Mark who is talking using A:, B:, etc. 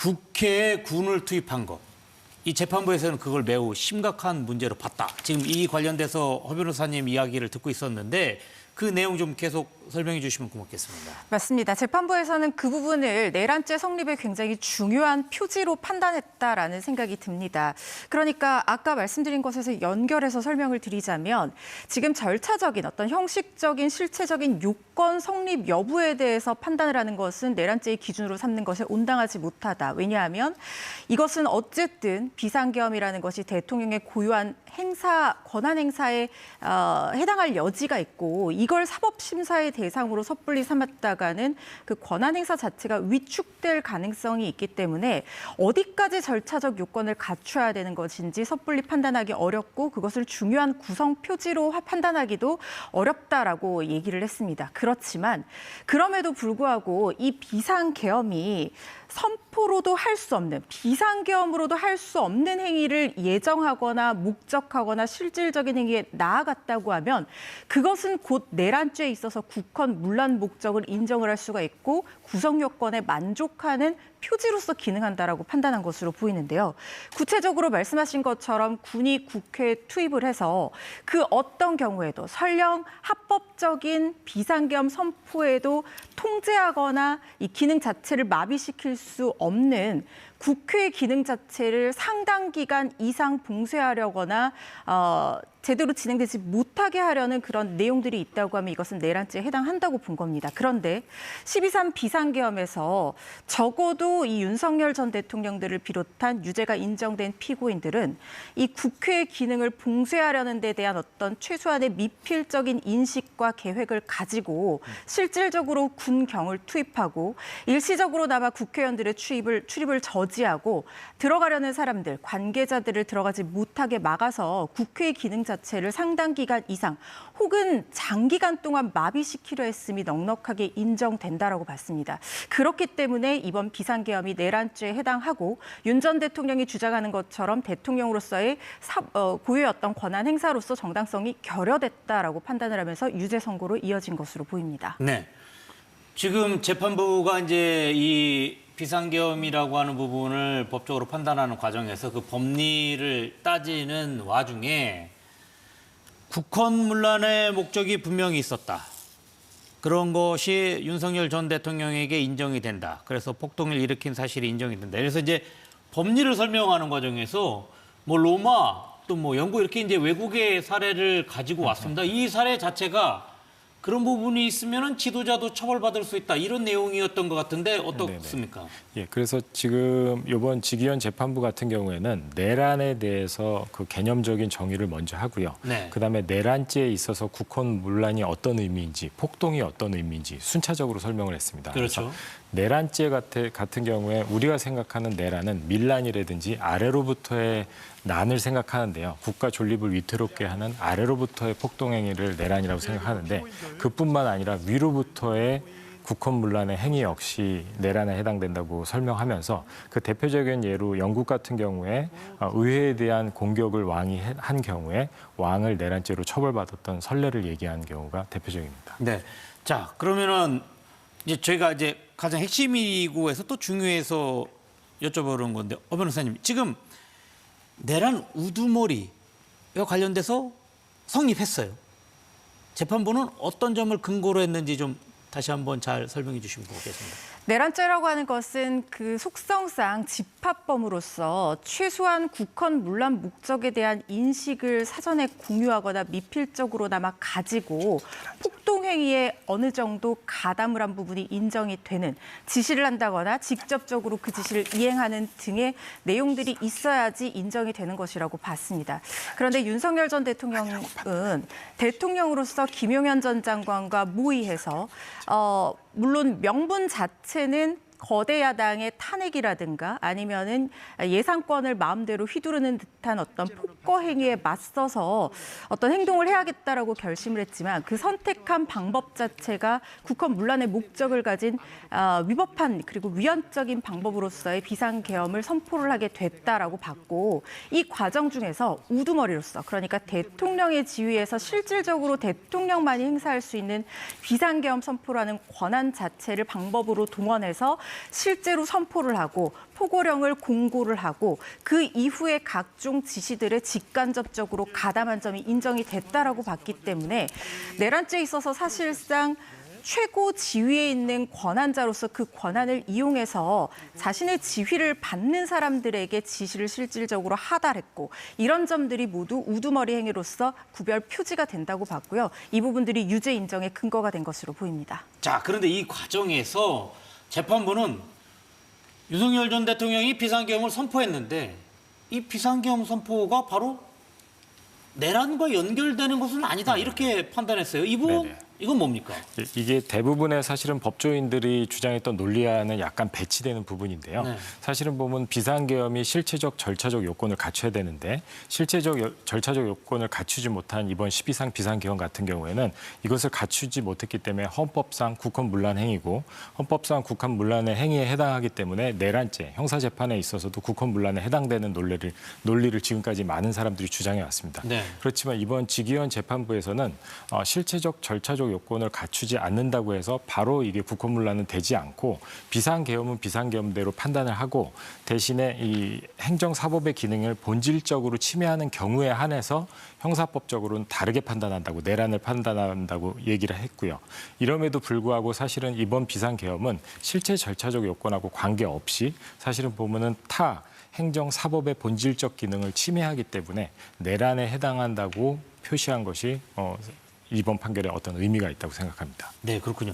A: 국회에 군을 투입한 것. 이 재판부에서는 그걸 매우 심각한 문제로 봤다. 지금 이 관련돼서 허 변호사님 이야기를 듣고 있었는데 그 내용 좀 계속 설명해 주시면 고맙겠습니다.
B: 맞습니다. 재판부에서는 그 부분을 내란죄 성립에 굉장히 중요한 표지로 판단했다라는 생각이 듭니다. 그러니까 아까 말씀드린 것에서 연결해서 설명을 드리자면 지금 절차적인 어떤 형식적인 실체적인 요건 성립 여부에 대해서 판단을 하는 것은 내란죄의 기준으로 삼는 것에 온당하지 못하다. 왜냐하면 이것은 어쨌든 비상계엄이라는 것이 대통령의 고유한 행사, 권한 행사에 해당할 여지가 있고 이걸 사법심사의 대상으로 섣불리 삼았다가는 그 권한 행사 자체가 위축될 가능성이 있기 때문에 어디까지 절차적 요건을 갖춰야 되는 것인지 섣불리 판단하기 어렵고 그것을 중요한 구성 표지로 판단하기도 어렵다라고 얘기를 했습니다. 그렇지만 그럼에도 불구하고 이 비상계엄이 선포로도 할 수 없는, 비상계엄으로도 할 수 없는 행위를 예정하거나 목적하거나 실질적인 행위에 나아갔다고 하면 그것은 곧 내란죄에 있어서 국헌 문란 목적을 인정을 할 수가 있고 구성 요건에 만족하는 표지로서 기능한다라고 판단한 것으로 보이는데요. 구체적으로 말씀하신 것처럼 군이 국회에 투입을 해서 그 어떤 경우에도 설령 합법적인 비상계엄 선포에도 통제하거나 이 기능 자체를 마비시킬 수 없는 국회의 기능 자체를 상당 기간 이상 봉쇄하려거나 제대로 진행되지 못하게 하려는 그런 내용들이 있다고 하면 이것은 내란죄에 해당한다고 본 겁니다. 그런데 12.3 비상계엄에서 적어도 이 윤석열 전 대통령들을 비롯한 유죄가 인정된 피고인들은 이 국회의 기능을 봉쇄하려는 데 대한 어떤 최소한의 미필적인 인식과 계획을 가지고 실질적으로 군경을 투입하고 일시적으로나마 국회의원들의 출입을 저지하고 들어가려는 사람들, 관계자들을 들어가지 못하게 막아서 국회의 기능 자체를 상당 기간 이상 혹은 장기간 동안 마비시키려 했음이 넉넉하게 인정된다라고 봤습니다. 그렇기 때문에 이번 비상계엄이 내란죄에 해당하고 윤 전 대통령이 주장하는 것처럼 대통령으로서의 고유의 어떤 권한 행사로서 정당성이 결여됐다라고 판단을 하면서 유죄 선고로 이어진 것으로 보입니다.
A: 네. 지금 재판부가 이제 이 비상계엄이라고 하는 부분을 법적으로 판단하는 과정에서 그 법리를 따지는 와중에 국헌문란의 목적이 분명히 있었다. 그런 것이 윤석열 전 대통령에게 인정이 된다. 그래서 폭동을 일으킨 사실이 인정이 된다. 그래서 이제 법리를 설명하는 과정에서 뭐 로마 또 뭐 영국 이렇게 이제 외국의 사례를 가지고 왔습니다. 이 사례 자체가 그런 부분이 있으면은 지도자도 처벌받을 수 있다. 이런 내용이었던 것 같은데 어떻습니까?
C: 예, 그래서 지금 이번 직위원 재판부 같은 경우에는 내란에 대해서 그 개념적인 정의를 먼저 하고요.
A: 네.
C: 그다음에 내란죄에 있어서 국헌문란이 어떤 의미인지, 폭동이 어떤 의미인지 순차적으로 설명을 했습니다.
A: 그렇죠.
C: 내란죄 같은 경우에 우리가 생각하는 내란은 밀란이라든지 아래로부터의 난을 생각하는데요. 국가 존립을 위태롭게 하는 아래로부터의 폭동행위를 내란이라고 생각하는데 그뿐만 아니라 위로부터의 국헌문란의 행위 역시 내란에 해당된다고 설명하면서 그 대표적인 예로 영국 같은 경우에 의회에 대한 공격을 왕이 한 경우에 왕을 내란죄로 처벌받았던 선례를 얘기한 경우가 대표적입니다.
A: 네. 자, 그러면은 이제 저희가 이제 가장 핵심이고 해서 또 중요해서 여쭤보는 건데, 허 변호사님, 지금 내란 우두머리와 관련돼서 성립했어요. 재판부는 어떤 점을 근거로 했는지 좀 다시 한번 잘 설명해 주시면 좋겠습니다.
B: 내란죄라고 하는 것은 그 속성상 집합범으로서 최소한 국헌 문란 목적에 대한 인식을 사전에 공유하거나 미필적으로나마 가지고 폭동행위에 어느 정도 가담을 한 부분이 인정이 되는 지시를 한다거나 직접적으로 그 지시를 이행하는 등의 내용들이 있어야지 인정이 되는 것이라고 봤습니다. 그런데 윤석열 전 대통령은 대통령으로서 김용현 전 장관과 모의해서 물론 명분 자체는 거대 야당의 탄핵이라든가 아니면은 예산권을 마음대로 휘두르는 듯한 어떤 폭거 행위에 맞서서 어떤 행동을 해야겠다라고 결심을 했지만 그 선택한 방법 자체가 국헌 문란의 목적을 가진 위법한 그리고 위헌적인 방법으로서의 비상계엄을 선포를 하게 됐다라고 봤고 이 과정 중에서 우두머리로서 그러니까 대통령의 지위에서 실질적으로 대통령만이 행사할 수 있는 비상계엄 선포라는 권한 자체를 방법으로 동원해서 실제로 선포를 하고 포고령을 공고를 하고 그 이후에 각종 지시들에 직간접적으로 가담한 점이 인정이 됐다라고 봤기 때문에 내란죄에 있어서 사실상 최고 지위에 있는 권한자로서 그 권한을 이용해서 자신의 지휘를 받는 사람들에게 지시를 실질적으로 하달했고 이런 점들이 모두 우두머리 행위로서 구별 표지가 된다고 봤고요. 이 부분들이 유죄 인정의 근거가 된 것으로 보입니다.
A: 자, 그런데 이 과정에서 재판부는 윤석열 전 대통령이 비상계엄을 선포했는데 이 비상계엄 선포가 바로 내란과 연결되는 것은 아니다 이렇게 판단했어요.
C: 네네.
A: 이건 뭡니까?
C: 이게 대부분의 사실은 법조인들이 주장했던 논리와는 약간 배치되는 부분인데요.
A: 네.
C: 사실은 보면 비상계엄이 실체적 절차적 요건을 갖춰야 되는데 실체적 절차적 요건을 갖추지 못한 이번 12상 비상계엄 같은 경우에는 이것을 갖추지 못했기 때문에 헌법상 국헌문란 행위고 헌법상 국헌문란의 행위에 해당하기 때문에 내란죄 형사재판에 있어서도 국헌문란에 해당되는 논리를 지금까지 많은 사람들이 주장해 왔습니다.
A: 네.
C: 그렇지만 이번 지기현 재판부에서는 실체적 절차적 요건을 갖추지 않는다고 해서 바로 이게 국헌문란은 되지 않고 비상계엄은 비상계엄대로 판단을 하고 대신에 이 행정사법의 기능을 본질적으로 침해하는 경우에 한해서 형사법적으로는 다르게 판단한다고 내란을 판단한다고 얘기를 했고요. 이럼에도 불구하고 사실은 이번 비상계엄은 실체 절차적 요건하고 관계없이 사실은 보면은 타 행정사법의 본질적 기능을 침해하기 때문에 내란에 해당한다고 표시한 것이 이번 판결에 어떤 의미가 있다고 생각합니다.
A: 네, 그렇군요.